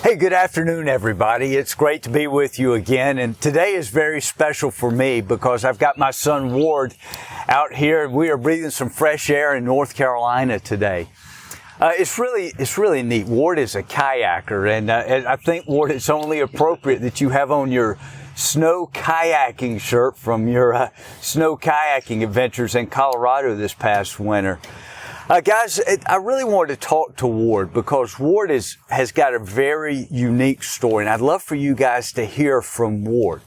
Hey, good afternoon, everybody. It's great to be with you again. And today is very special for me because I've got my son Ward out here. We are breathing some fresh air in North Carolina today. It's really neat. Ward is a kayaker, and I think, Ward, it's only appropriate that you have on your snow kayaking shirt from your snow kayaking adventures in Colorado this past winter. Guys, I really wanted to talk to Ward because Ward has got a very unique story, and I'd love for you guys to hear from Ward.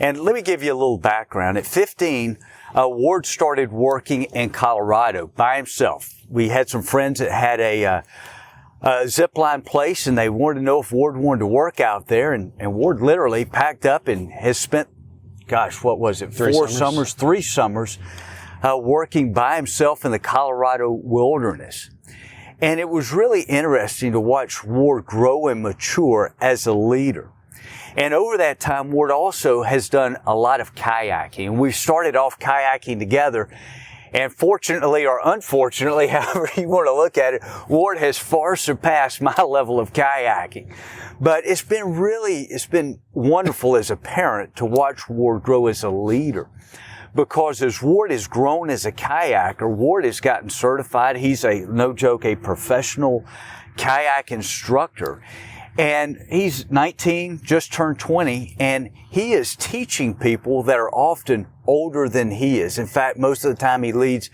And let me give you a little background. At 15, Ward started working in Colorado by himself. We had some friends that had a zip line place, and they wanted to know if Ward wanted to work out there, and Ward literally packed up and has spent, gosh, what was it, three summers, working by himself in the Colorado wilderness. And it was really interesting to watch Ward grow and mature as a leader. And over that time, Ward also has done a lot of kayaking. We started off kayaking together. And fortunately or unfortunately, however you want to look at it, Ward has far surpassed my level of kayaking. But it's been wonderful as a parent to watch Ward grow as a leader. Because as Ward has grown as a kayaker, Ward has gotten certified. He's no joke, a professional kayak instructor. And he's 19, just turned 20, and he is teaching people that are often older than he is. In fact, most of the time he leads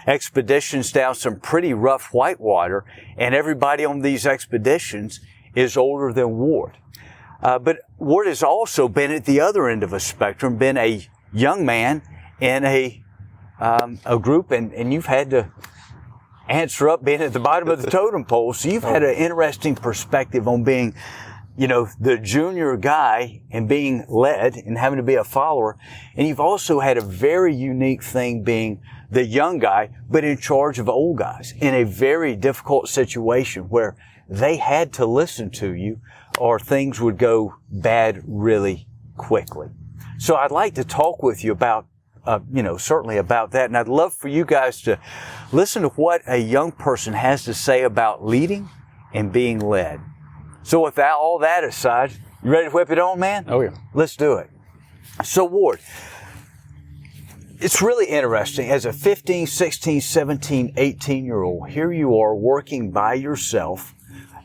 expeditions down some pretty rough whitewater, and everybody on these expeditions is older than Ward. But Ward has also been at the other end of a spectrum, been a young man in a group, and you've had to answer up being at the bottom of the totem pole. So you've had an interesting perspective on being, the junior guy and being led and having to be a follower. And you've also had a very unique thing being the young guy, but in charge of old guys in a very difficult situation where they had to listen to you or things would go bad really quickly. So I'd like to talk with you about certainly about that. And I'd love for you guys to listen to what a young person has to say about leading and being led. So with all that aside, you ready to whip it on, man? Oh, yeah. Let's do it. So, Ward, it's really interesting. As a 15, 16, 17, 18-year-old, here you are working by yourself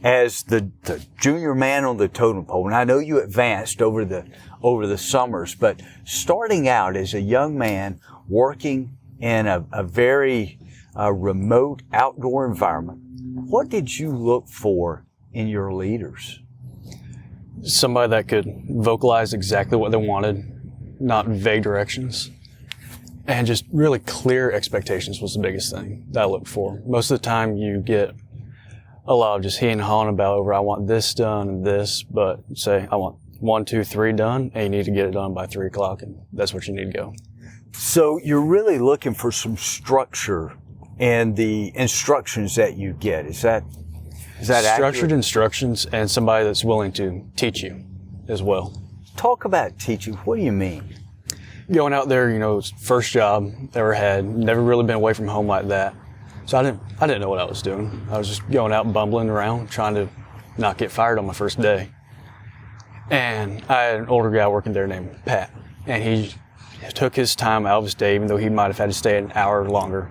as the junior man on the totem pole. And I know you advanced over the summers, but starting out as a young man working in a very remote outdoor environment, what did you look for in your leaders? Somebody that could vocalize exactly what they wanted, not vague directions, and just really clear expectations was the biggest thing that I looked for. Most of the time you get a lot of just he and hawing about I want this done and this, but say I want 1, 2, 3 done, and you need to get it done by 3 o'clock, and that's what you need to go. So you're really looking for some structure in the instructions that you get. Is that structured accurate? Instructions and somebody that's willing to teach you as well. Talk about teaching. What do you mean? Going out there, first job ever had, never really been away from home like that. So I didn't know what I was doing. I was just going out and bumbling around, trying to not get fired on my first day. And I had an older guy working there named Pat, and he took his time out of his day, even though he might have had to stay an hour longer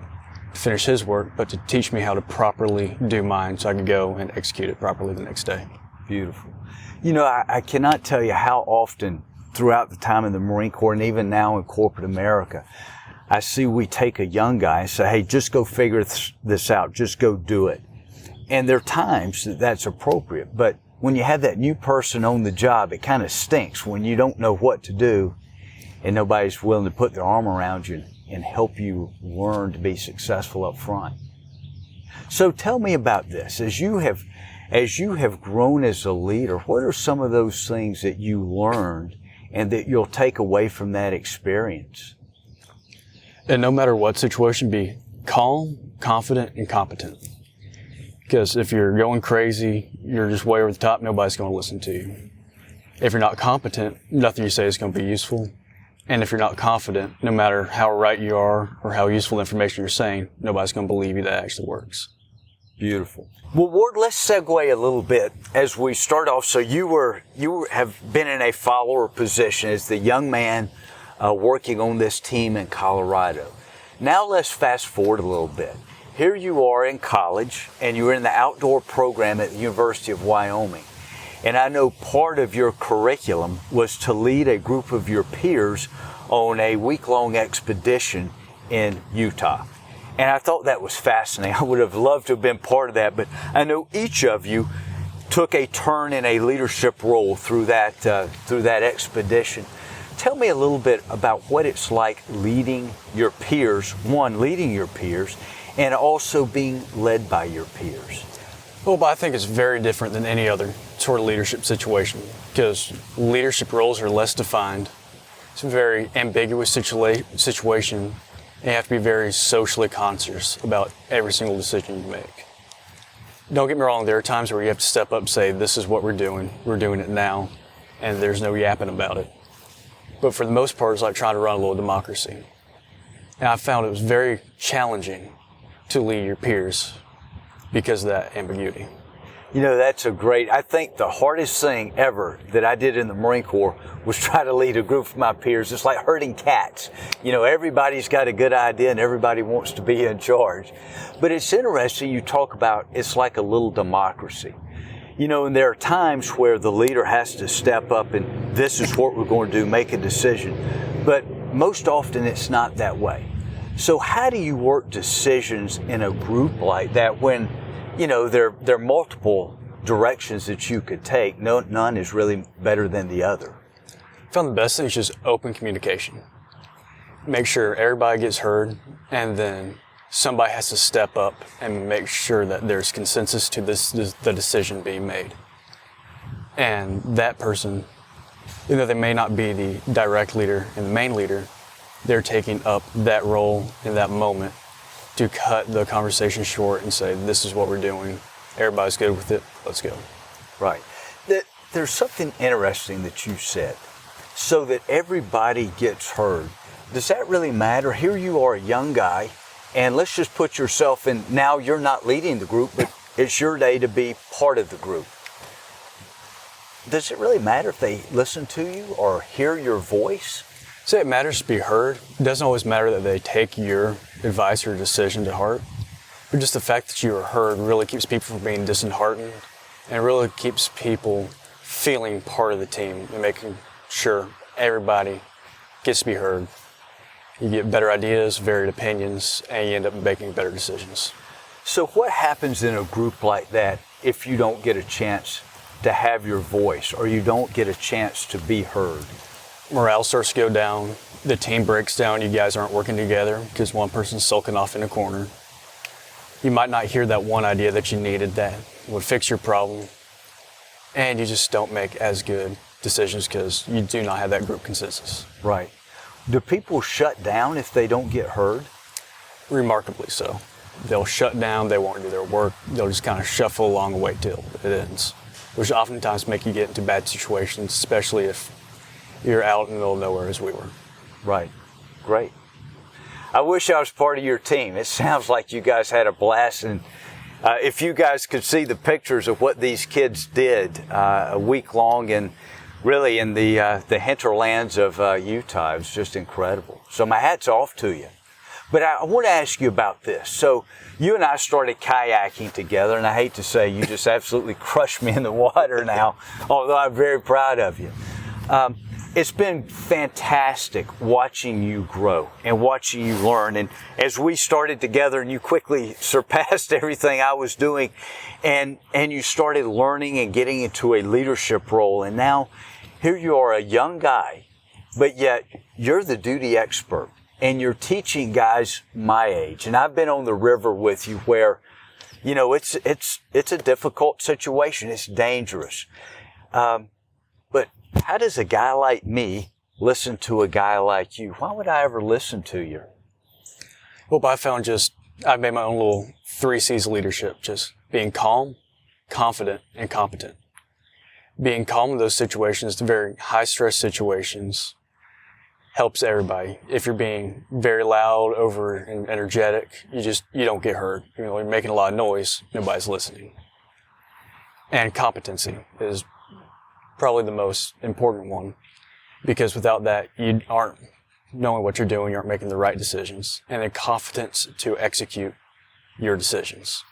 to finish his work, but to teach me how to properly do mine so I could go and execute it properly the next day. Beautiful. I cannot tell you how often throughout the time in the Marine Corps and even now in corporate America, I see we take a young guy and say, hey, just go figure this out. Just go do it. And there are times that's appropriate. But when you have that new person on the job, it kind of stinks when you don't know what to do and nobody's willing to put their arm around you and help you learn to be successful up front. So tell me about this. As you have grown as a leader, what are some of those things that you learned and that you'll take away from that experience? And no matter what situation, be calm, confident, and competent. Because if you're going crazy, you're just way over the top, nobody's going to listen to you. If you're not competent, nothing you say is going to be useful. And if you're not confident, no matter how right you are or how useful information you're saying, nobody's going to believe you that actually works. Beautiful. Well, Ward, let's segue a little bit as we start off. So you have been in a follower position as the young man working on this team in Colorado. Now let's fast forward a little bit. Here you are in college, and you're in the outdoor program at the University of Wyoming. And I know part of your curriculum was to lead a group of your peers on a week-long expedition in Utah. And I thought that was fascinating. I would have loved to have been part of that, but I know each of you took a turn in a leadership role through that expedition. Tell me a little bit about what it's like leading your peers, leading your peers, and also being led by your peers. Well, but I think it's very different than any other sort of leadership situation because leadership roles are less defined. It's a very ambiguous situation. You have to be very socially conscious about every single decision you make. Don't get me wrong, there are times where you have to step up and say, this is what we're doing it now, and there's no yapping about it. But for the most part, it's like trying to run a little democracy. And I found it was very challenging to lead your peers because of that ambiguity. You know, I think the hardest thing ever that I did in the Marine Corps was try to lead a group of my peers. It's like herding cats. You know, everybody's got a good idea and everybody wants to be in charge. But it's interesting you talk about it's like a little democracy. You know, and there are times where the leader has to step up and this is what we're going to do, make a decision. But most often it's not that way. So how do you work decisions in a group like that when, you know, there are multiple directions that you could take? None is really better than the other. I found the best thing is just open communication. Make sure everybody gets heard, and then somebody has to step up and make sure that there's consensus to the decision being made. And that person, even though they may not be the direct leader and the main leader, they're taking up that role in that moment to cut the conversation short and say, this is what we're doing. Everybody's good with it. Let's go. Right. There's something interesting that you said. So that everybody gets heard. Does that really matter? Here you are, a young guy, and let's just put yourself in, now you're not leading the group, but it's your day to be part of the group. Does it really matter if they listen to you or hear your voice? So it matters to be heard. It doesn't always matter that they take your advice or decision to heart, but just the fact that you are heard really keeps people from being disheartened and really keeps people feeling part of the team and making sure everybody gets to be heard. You get better ideas, varied opinions, and you end up making better decisions. So what happens in a group like that if you don't get a chance to have your voice or you don't get a chance to be heard? Morale starts to go down, the team breaks down, you guys aren't working together because one person's sulking off in a corner. You might not hear that one idea that you needed that would fix your problem, and you just don't make as good decisions because you do not have that group consensus. Right. Do people shut down if they don't get heard? Remarkably so. They'll shut down, they won't do their work, they'll just kind of shuffle along and wait till it ends, which oftentimes make you get into bad situations, especially if you're out in the middle of nowhere as we were. Right. Great. I wish I was part of your team. It sounds like you guys had a blast, and if you guys could see the pictures of what these kids did a week long and really in the hinterlands of Utah, it was just incredible. So my hat's off to you. But I want to ask you about this. So you and I started kayaking together, and I hate to say you just absolutely crushed me in the water now, although I'm very proud of you. It's been fantastic watching you grow and watching you learn. And as we started together and you quickly surpassed everything I was doing and you started learning and getting into a leadership role. And now here you are, a young guy, but yet you're the duty expert and you're teaching guys my age. And I've been on the river with you where, you know, it's a difficult situation. It's dangerous. But how does a guy like me listen to a guy like you? Why would I ever listen to you? Well, I've made my own little 3 C's of leadership, just being calm, confident, and competent. Being calm in those situations, the very high stress situations, helps everybody. If you're being very loud, over and energetic, you don't get heard. You're making a lot of noise, nobody's listening. And competency is probably the most important one, because without that, you aren't knowing what you're doing, you aren't making the right decisions, and then confidence to execute your decisions.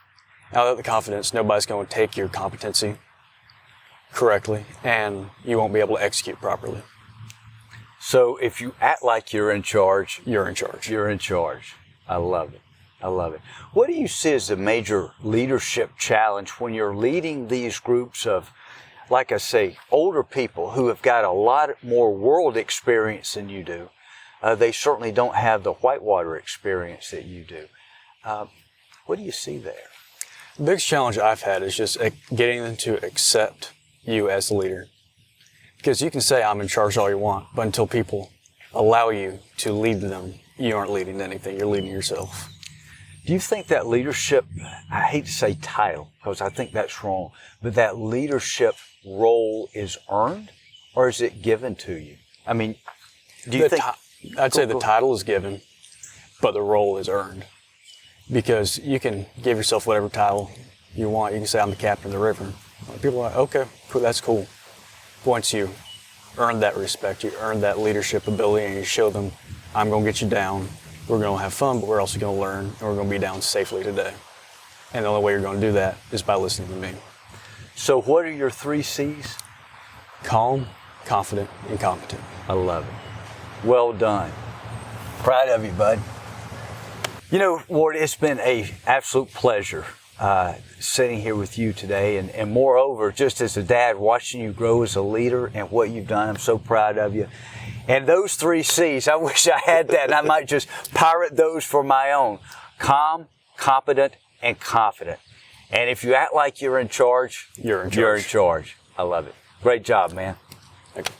Without the confidence, nobody's going to take your competency correctly, and you won't be able to execute properly. So if you act like you're in charge, You're in charge. you're in charge. I love it. I love it. What do you see as a major leadership challenge when you're leading these groups of, like I say, older people who have got a lot more world experience than you do? They certainly don't have the whitewater experience that you do. What do you see there? The biggest challenge I've had is just getting them to accept you as the leader. Because you can say, I'm in charge all you want, but until people allow you to lead them, you aren't leading anything, you're leading yourself. Do you think that leadership, I hate to say title, because I think that's wrong, but that leadership role is earned, or is it given to you? I mean, do you think... I'd say the title is given, but the role is earned. Because you can give yourself whatever title you want. You can say, I'm the captain of the river. People are like, okay, cool, that's cool. Once you earn that respect, you earn that leadership ability, and you show them, I'm going to get you down. We're going to have fun, but we're also going to learn, and we're going to be down safely today. And the only way you're going to do that is by listening to me. So what are your 3 C's? Calm, confident, and competent. I love it. Well done. Proud of you, bud. You know, Ward, it's been an absolute pleasure sitting here with you today. And moreover, just as a dad, watching you grow as a leader and what you've done, I'm so proud of you. And those 3 C's, I wish I had that, and I might just pirate those for my own. Calm, competent, and confident. And if you act like you're in charge, You're in charge. You're in charge. I love it. Great job, man. Thank you.